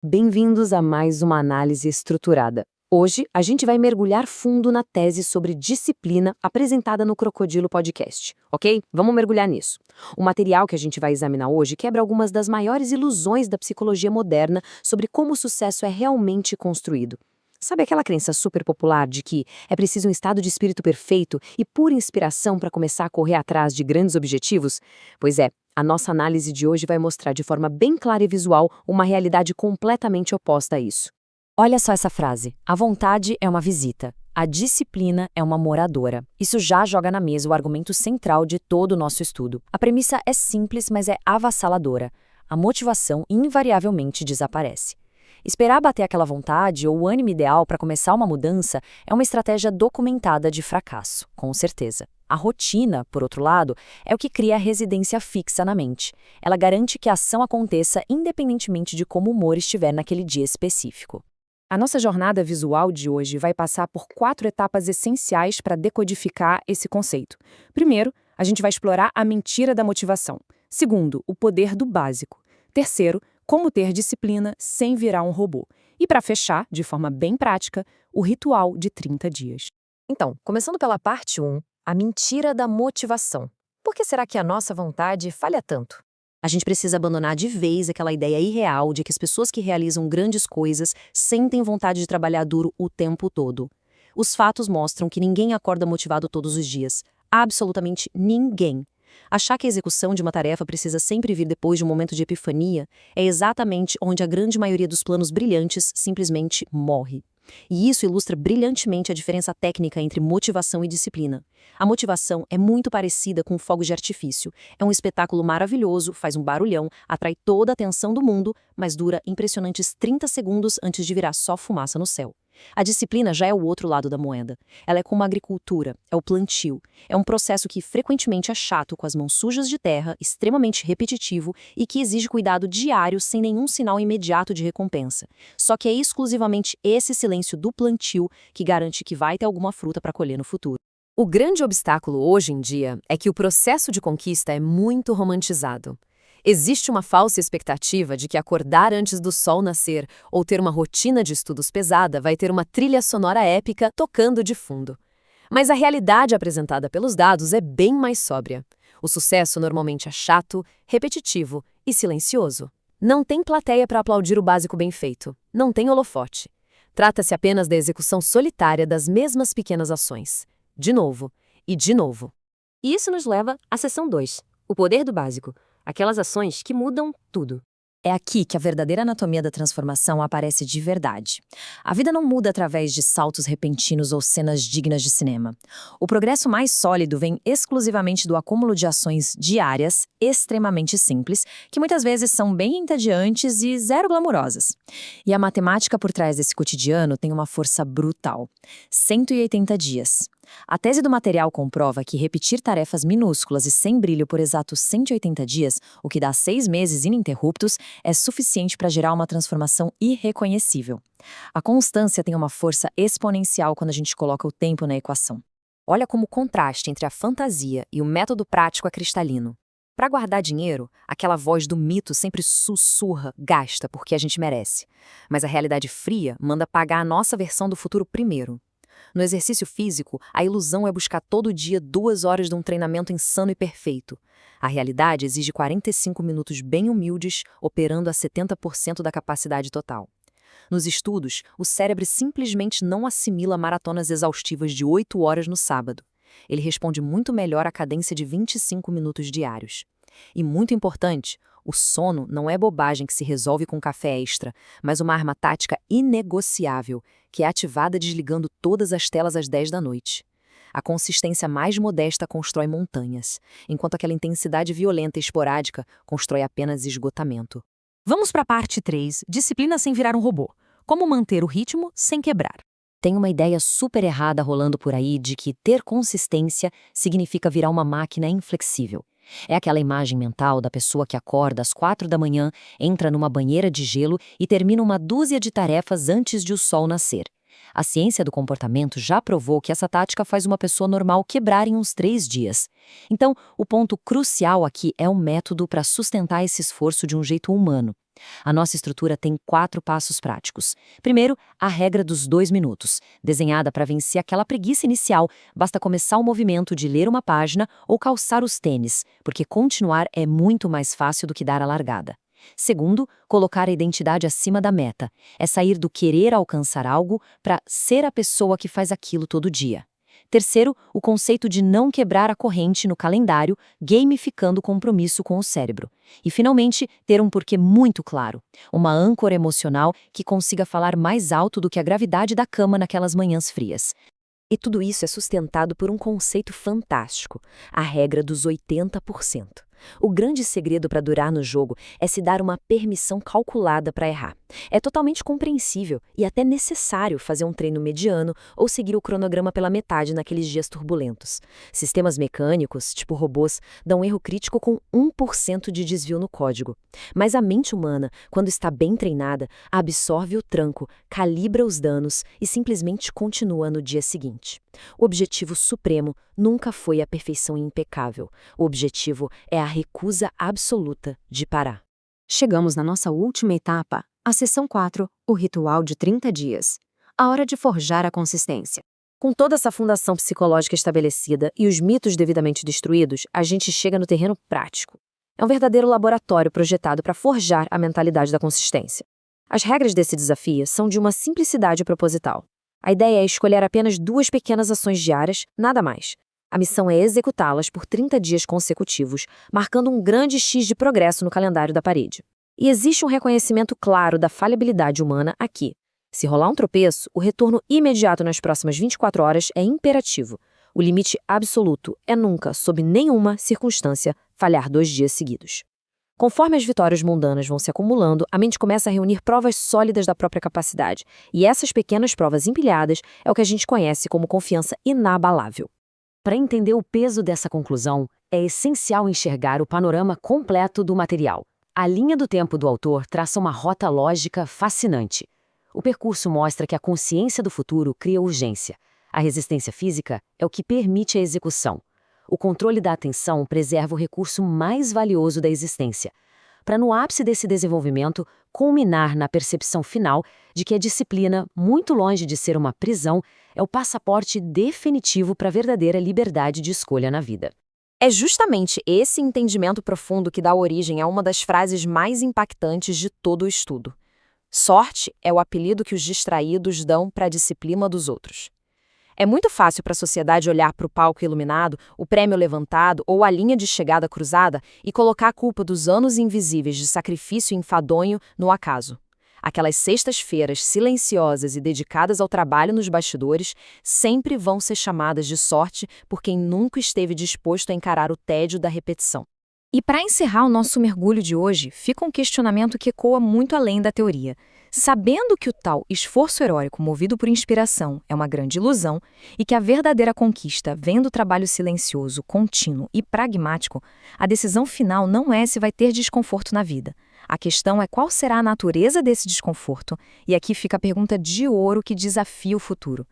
Bem-vindos a mais uma análise estruturada. Hoje, a gente vai mergulhar fundo na tese sobre disciplina apresentada no Crocodilo Podcast, ok? Vamos mergulhar nisso. O material que a gente vai examinar hoje quebra algumas das maiores ilusões da psicologia moderna sobre como o sucesso é realmente construído. Sabe aquela crença super popular de que é preciso um estado de espírito perfeito e pura inspiração para começar a correr atrás de grandes objetivos? Pois é, a nossa análise de hoje vai mostrar de forma bem clara e visual uma realidade completamente oposta a isso. Olha só essa frase: a vontade é uma visita, a disciplina é uma moradora. Isso já joga na mesa o argumento central de todo o nosso estudo. A premissa é simples, mas é avassaladora. A motivação invariavelmente desaparece. Esperar bater aquela vontade ou o ânimo ideal para começar uma mudança é uma estratégia documentada de fracasso, com certeza. A rotina, por outro lado, é o que cria a residência fixa na mente. Ela garante que a ação aconteça independentemente de como o humor estiver naquele dia específico. A nossa jornada visual de hoje vai passar por 4 etapas essenciais para decodificar esse conceito. Primeiro, a gente vai explorar a mentira da motivação. Segundo, o poder do básico. Terceiro, como ter disciplina sem virar um robô. E para fechar, de forma bem prática, o ritual de 30 dias. Então, começando pela parte 1, a mentira da motivação. Por que será que a nossa vontade falha tanto? A gente precisa abandonar de vez aquela ideia irreal de que as pessoas que realizam grandes coisas sentem vontade de trabalhar duro o tempo todo. Os fatos mostram que ninguém acorda motivado todos os dias. Absolutamente ninguém. Achar que a execução de uma tarefa precisa sempre vir depois de um momento de epifania é exatamente onde a grande maioria dos planos brilhantes simplesmente morre. E isso ilustra brilhantemente a diferença técnica entre motivação e disciplina. A motivação é muito parecida com fogos de artifício. É um espetáculo maravilhoso, faz um barulhão, atrai toda a atenção do mundo, mas dura impressionantes 30 segundos antes de virar só fumaça no céu. A disciplina já é o outro lado da moeda. Ela é como a agricultura, é o plantio. É um processo que frequentemente é chato, com as mãos sujas de terra, extremamente repetitivo e que exige cuidado diário sem nenhum sinal imediato de recompensa. Só que é exclusivamente esse silêncio do plantio que garante que vai ter alguma fruta para colher no futuro. O grande obstáculo hoje em dia é que o processo de conquista é muito romantizado. Existe uma falsa expectativa de que acordar antes do sol nascer ou ter uma rotina de estudos pesada vai ter uma trilha sonora épica tocando de fundo. Mas a realidade apresentada pelos dados é bem mais sóbria. O sucesso normalmente é chato, repetitivo e silencioso. Não tem plateia para aplaudir o básico bem feito. Não tem holofote. Trata-se apenas da execução solitária das mesmas pequenas ações. De novo e de novo. E isso nos leva à seção 2, o poder do básico. Aquelas ações que mudam tudo. É aqui que a verdadeira anatomia da transformação aparece de verdade. A vida não muda através de saltos repentinos ou cenas dignas de cinema. O progresso mais sólido vem exclusivamente do acúmulo de ações diárias, extremamente simples, que muitas vezes são bem entediantes e zero glamurosas. E a matemática por trás desse cotidiano tem uma força brutal. 180 dias. A tese do material comprova que repetir tarefas minúsculas e sem brilho por exatos 180 dias, o que dá 6 meses ininterruptos, é suficiente para gerar uma transformação irreconhecível. A constância tem uma força exponencial quando a gente coloca o tempo na equação. Olha como o contraste entre a fantasia e o método prático é cristalino. Para guardar dinheiro, aquela voz do mito sempre sussurra, gasta porque a gente merece. Mas a realidade fria manda pagar a nossa versão do futuro primeiro. No exercício físico, a ilusão é buscar todo dia 2 horas de um treinamento insano e perfeito. A realidade exige 45 minutos bem humildes, operando a 70% da capacidade total. Nos estudos, o cérebro simplesmente não assimila maratonas exaustivas de 8 horas no sábado. Ele responde muito melhor à cadência de 25 minutos diários. E muito importante, o sono não é bobagem que se resolve com café extra, mas uma arma tática inegociável, que é ativada desligando todas as telas às 10 da noite. A consistência mais modesta constrói montanhas, enquanto aquela intensidade violenta e esporádica constrói apenas esgotamento. Vamos para a parte 3, disciplina sem virar um robô. Como manter o ritmo sem quebrar. Tem uma ideia super errada rolando por aí de que ter consistência significa virar uma máquina inflexível. É aquela imagem mental da pessoa que acorda às 4 da manhã, entra numa banheira de gelo e termina uma dúzia de tarefas antes de o sol nascer. A ciência do comportamento já provou que essa tática faz uma pessoa normal quebrar em uns 3 dias. Então, o ponto crucial aqui é o método para sustentar esse esforço de um jeito humano. A nossa estrutura tem 4 passos práticos. Primeiro, a regra dos 2 minutos, desenhada para vencer aquela preguiça inicial. Basta começar o movimento de ler uma página ou calçar os tênis, porque continuar é muito mais fácil do que dar a largada. Segundo, colocar a identidade acima da meta. É sair do querer alcançar algo para ser a pessoa que faz aquilo todo dia. Terceiro, o conceito de não quebrar a corrente no calendário, gamificando o compromisso com o cérebro. E, finalmente, ter um porquê muito claro. Uma âncora emocional que consiga falar mais alto do que a gravidade da cama naquelas manhãs frias. E tudo isso é sustentado por um conceito fantástico, a regra dos 80%. O grande segredo para durar no jogo é se dar uma permissão calculada para errar. É totalmente compreensível e até necessário fazer um treino mediano ou seguir o cronograma pela metade naqueles dias turbulentos. Sistemas mecânicos, tipo robôs, dão erro crítico com 1% de desvio no código. Mas a mente humana, quando está bem treinada, absorve o tranco, calibra os danos e simplesmente continua no dia seguinte. O objetivo supremo nunca foi a perfeição impecável. O objetivo é a recusa absoluta de parar. Chegamos na nossa última etapa, a sessão 4, o ritual de 30 dias. A hora de forjar a consistência. Com toda essa fundação psicológica estabelecida e os mitos devidamente destruídos, a gente chega no terreno prático. É um verdadeiro laboratório projetado para forjar a mentalidade da consistência. As regras desse desafio são de uma simplicidade proposital. A ideia é escolher apenas 2 pequenas ações diárias, nada mais. A missão é executá-las por 30 dias consecutivos, marcando um grande X de progresso no calendário da parede. E existe um reconhecimento claro da falhabilidade humana aqui. Se rolar um tropeço, o retorno imediato nas próximas 24 horas é imperativo. O limite absoluto é nunca, sob nenhuma circunstância, falhar 2 dias seguidos. Conforme as vitórias mundanas vão se acumulando, a mente começa a reunir provas sólidas da própria capacidade. E essas pequenas provas empilhadas é o que a gente conhece como confiança inabalável. Para entender o peso dessa conclusão, é essencial enxergar o panorama completo do material. A linha do tempo do autor traça uma rota lógica fascinante. O percurso mostra que a consciência do futuro cria urgência. A resistência física é o que permite a execução. O controle da atenção preserva o recurso mais valioso da existência, para no ápice desse desenvolvimento culminar na percepção final de que a disciplina, muito longe de ser uma prisão, é o passaporte definitivo para a verdadeira liberdade de escolha na vida. É justamente esse entendimento profundo que dá origem a uma das frases mais impactantes de todo o estudo. Sorte é o apelido que os distraídos dão para a disciplina dos outros. É muito fácil para a sociedade olhar para o palco iluminado, o prêmio levantado ou a linha de chegada cruzada e colocar a culpa dos anos invisíveis de sacrifício enfadonho no acaso. Aquelas sextas-feiras silenciosas e dedicadas ao trabalho nos bastidores sempre vão ser chamadas de sorte por quem nunca esteve disposto a encarar o tédio da repetição. E para encerrar o nosso mergulho de hoje, fica um questionamento que ecoa muito além da teoria. Sabendo que o tal esforço heróico movido por inspiração é uma grande ilusão e que a verdadeira conquista vem do trabalho silencioso, contínuo e pragmático, a decisão final não é se vai ter desconforto na vida. A questão é qual será a natureza desse desconforto, e aqui fica a pergunta de ouro que desafia o futuro.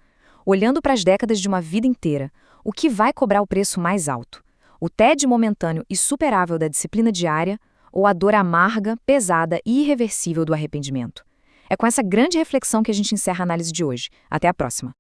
Olhando para as décadas de uma vida inteira, o que vai cobrar o preço mais alto? O tédio momentâneo e superável da disciplina diária ou a dor amarga, pesada e irreversível do arrependimento? É com essa grande reflexão que a gente encerra a análise de hoje. Até a próxima!